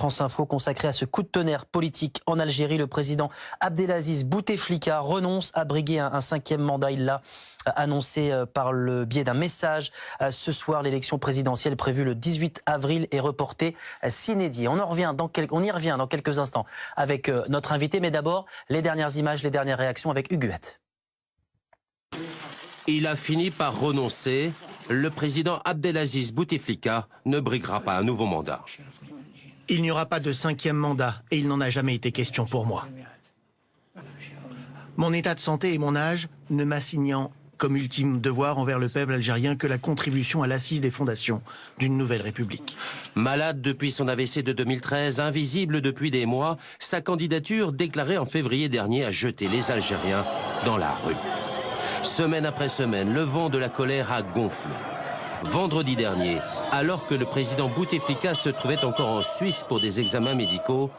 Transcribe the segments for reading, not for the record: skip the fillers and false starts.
France Info consacrée à ce coup de tonnerre politique en Algérie. Le président Abdelaziz Bouteflika renonce à briguer un 5e mandat. Il l'a annoncé par le biais d'un message. Ce soir, l'élection présidentielle prévue le 18 avril est reportée sine die. On y revient dans quelques instants avec notre invité. Mais d'abord, les dernières images, les dernières réactions avec Hugues Huet. Il a fini par renoncer. Le président Abdelaziz Bouteflika ne briguera pas un nouveau mandat. Il n'y aura pas de 5e mandat et il n'en a jamais été question pour moi. Mon état de santé et mon âge ne m'assignant comme ultime devoir envers le peuple algérien que la contribution à l'assise des fondations d'une nouvelle république. Malade depuis son AVC de 2013, invisible depuis des mois, sa candidature déclarée en février dernier a jeté les Algériens dans la rue. Semaine après semaine, le vent de la colère a gonflé. Vendredi dernier, alors que le président Bouteflika se trouvait encore en Suisse pour des examens médicaux,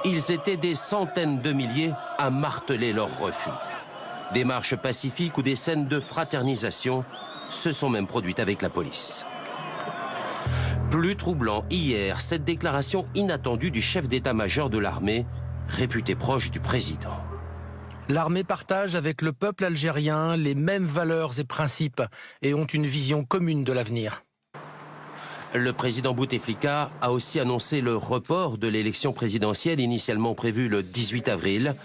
ils étaient des centaines de milliers à marteler leur refus. Des marches pacifiques ou des scènes de fraternisation se sont même produites avec la police. Plus troublant hier, cette déclaration inattendue du chef d'état-major de l'armée, réputé proche du président. L'armée partage avec le peuple algérien les mêmes valeurs et principes et ont une vision commune de l'avenir. Le président Bouteflika a aussi annoncé le report de l'élection présidentielle initialement prévue le 18 avril.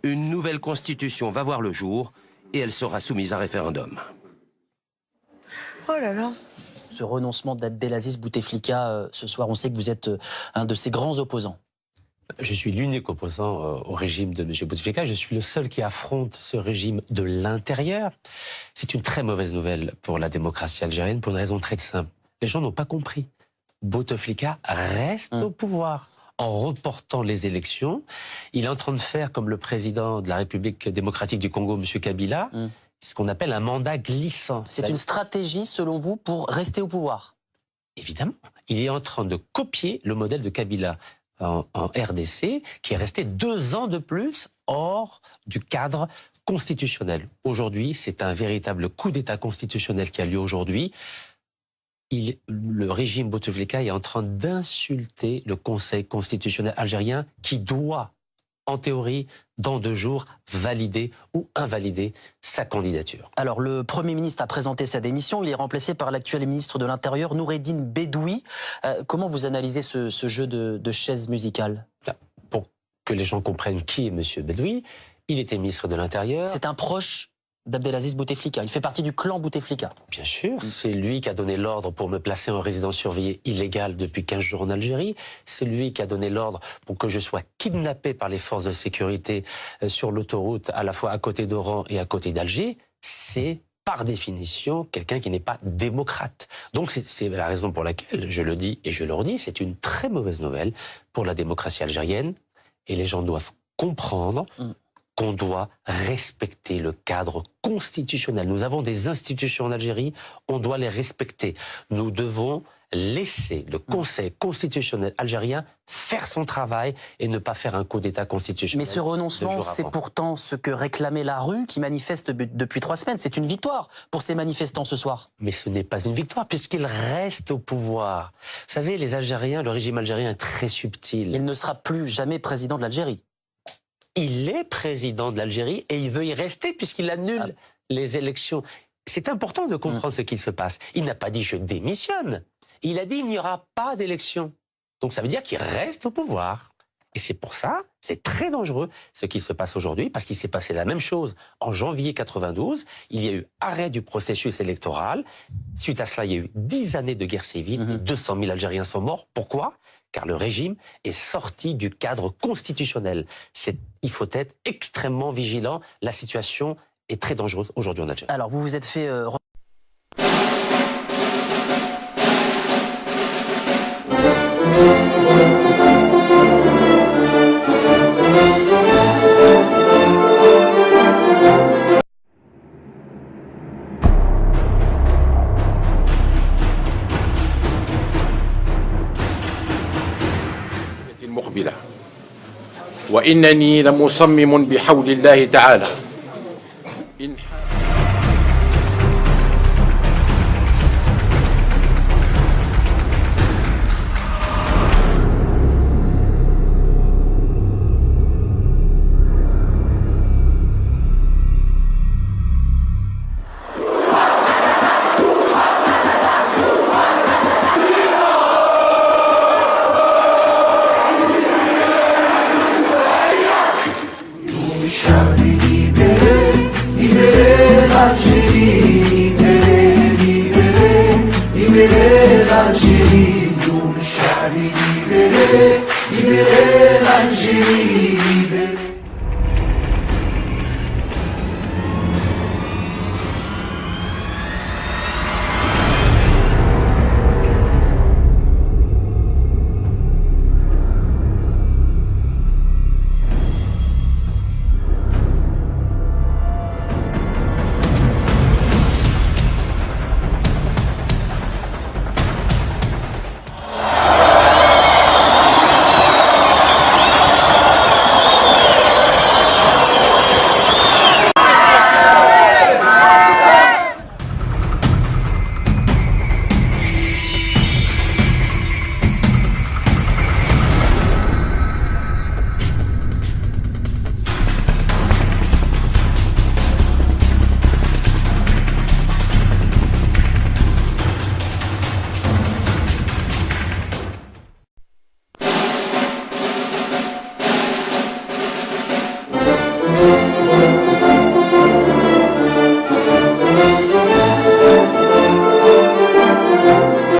Une nouvelle constitution va voir le jour et elle sera soumise à référendum. Oh là là. Ce renoncement d'Abdelaziz Bouteflika ce soir, on sait que vous êtes un de ses grands opposants. Je suis l'unique opposant au régime de M. Bouteflika. Je suis le seul qui affronte ce régime de l'intérieur. C'est une très mauvaise nouvelle pour la démocratie algérienne pour une raison très simple. Les gens n'ont pas compris. Bouteflika reste au pouvoir. En reportant les élections, il est en train de faire comme le président de la République démocratique du Congo, M. Kabila, ce qu'on appelle un mandat glissant. C'est une stratégie, selon vous, pour rester au pouvoir? Évidemment. Il est en train de copier le modèle de Kabila en RDC, qui est resté 2 ans de plus hors du cadre constitutionnel. Aujourd'hui, c'est un véritable coup d'État constitutionnel qui a lieu aujourd'hui. Le régime Bouteflika est en train d'insulter le Conseil constitutionnel algérien qui doit, en théorie, dans 2 jours, valider ou invalider sa candidature. Alors, le Premier ministre a présenté sa démission. Il est remplacé par l'actuel ministre de l'Intérieur, Noureddine Bedoui. Comment vous analysez ce jeu de chaises musicales? Pour que les gens comprennent qui est M. Bedoui, il était ministre de l'Intérieur. C'est un proche d'Abdelaziz Bouteflika. Il fait partie du clan Bouteflika. Bien sûr, c'est lui qui a donné l'ordre pour me placer en résidence surveillée illégale depuis 15 jours en Algérie. C'est lui qui a donné l'ordre pour que je sois kidnappé par les forces de sécurité sur l'autoroute, à la fois à côté d'Oran et à côté d'Alger. C'est par définition quelqu'un qui n'est pas démocrate. Donc c'est la raison pour laquelle, je le dis et je le redis, c'est une très mauvaise nouvelle pour la démocratie algérienne. Et les gens doivent comprendre qu'on doit respecter le cadre constitutionnel. Nous avons des institutions en Algérie, on doit les respecter. Nous devons laisser le Conseil constitutionnel algérien faire son travail et ne pas faire un coup d'État constitutionnel. Mais ce renoncement, c'est pourtant ce que réclamait la rue qui manifeste depuis 3 semaines. C'est une victoire pour ces manifestants ce soir. Mais ce n'est pas une victoire puisqu'ils restent au pouvoir. Vous savez, les Algériens, le régime algérien est très subtil. Il ne sera plus jamais président de l'Algérie. Il est président de l'Algérie et il veut y rester puisqu'il annule les élections. C'est important de comprendre ce qu'il se passe. Il n'a pas dit « je démissionne ». Il a dit « il n'y aura pas d'élection ». Donc ça veut dire qu'il reste au pouvoir. Et c'est pour ça, c'est très dangereux ce qui se passe aujourd'hui, parce qu'il s'est passé la même chose en janvier 92. Il y a eu arrêt du processus électoral. Suite à cela, il y a eu 10 années de guerre civile. 200 000 Algériens sont morts. Pourquoi? Car le régime est sorti du cadre constitutionnel. Il faut être extrêmement vigilant. La situation est très dangereuse aujourd'hui en Algérie. Alors, vous vous êtes fait... المقبلة وإنني لمصمم بحول الله تعالى l'Algérie, libérée, l'Algérie.